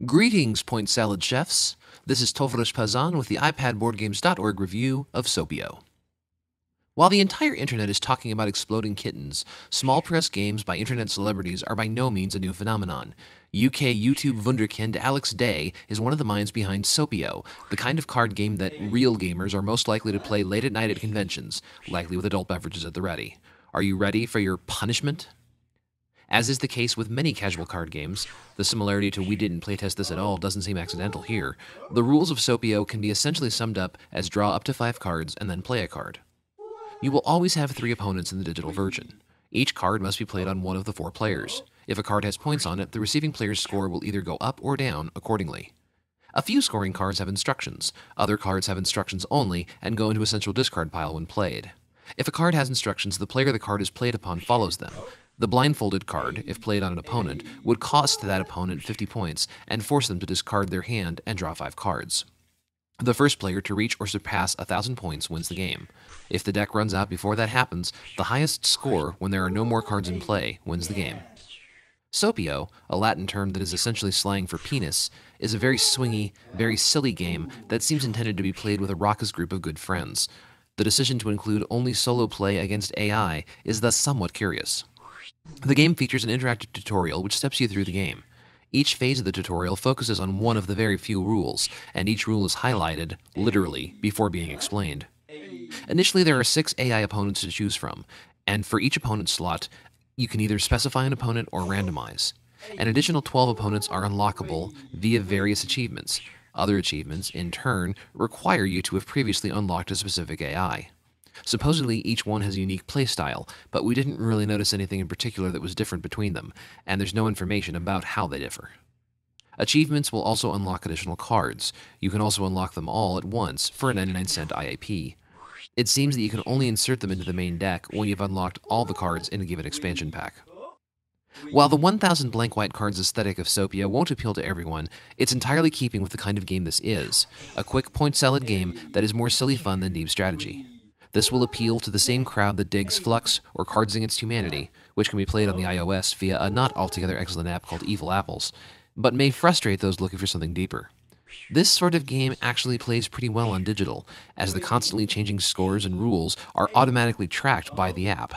Greetings, point salad chefs. This is Tovarish Pazan with the iPadBoardGames.org review of Sopio. While the entire internet is talking about exploding kittens, small press games by internet celebrities are by no means a new phenomenon. UK YouTube wunderkind Alex Day is one of the minds behind Sopio, the kind of card game that real gamers are most likely to play late at night at conventions, likely with adult beverages at the ready. Are you ready for your punishment? As is the case with many casual card games, the similarity to "we didn't playtest this at all" doesn't seem accidental here. The rules of Sopio can be essentially summed up as draw up to 5 cards and then play a card. You will always have 3 opponents in the digital version. Each card must be played on one of the 4 players. If a card has points on it, the receiving player's score will either go up or down accordingly. A few scoring cards have instructions. Other cards have instructions only and go into a central discard pile when played. If a card has instructions, the player the card is played upon follows them. The blindfolded card, if played on an opponent, would cost that opponent 50 points and force them to discard their hand and draw 5 cards. The first player to reach or surpass 1,000 points wins the game. If the deck runs out before that happens, the highest score, when there are no more cards in play, wins the game. Sopio, a Latin term that is essentially slang for penis, is a very swingy, very silly game that seems intended to be played with a raucous group of good friends. The decision to include only solo play against AI is thus somewhat curious. The game features an interactive tutorial which steps you through the game. Each phase of the tutorial focuses on one of the very few rules, and each rule is highlighted, literally, before being explained. Initially, there are 6 AI opponents to choose from, and for each opponent slot, you can either specify an opponent or randomize. An additional 12 opponents are unlockable via various achievements. Other achievements, in turn, require you to have previously unlocked a specific AI. Supposedly, each one has a unique playstyle, but we didn't really notice anything in particular that was different between them, and there's no information about how they differ. Achievements will also unlock additional cards. You can also unlock them all at once for a 99-cent IAP. It seems that you can only insert them into the main deck when you've unlocked all the cards in a given expansion pack. While the 1,000 blank white cards aesthetic of Sopio won't appeal to everyone, it's entirely keeping with the kind of game this is, a quick point salad game that is more silly fun than deep strategy. This will appeal to the same crowd that digs Flux or Cards Against Humanity, which can be played on the iOS via a not altogether excellent app called Evil Apples, but may frustrate those looking for something deeper. This sort of game actually plays pretty well on digital, as the constantly changing scores and rules are automatically tracked by the app.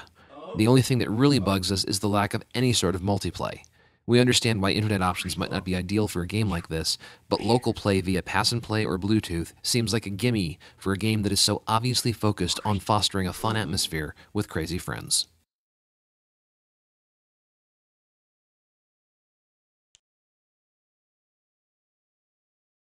The only thing that really bugs us is the lack of any sort of multiplay. We understand why internet options might not be ideal for a game like this, but local play via Pass and Play or Bluetooth seems like a gimme for a game that is so obviously focused on fostering a fun atmosphere with crazy friends.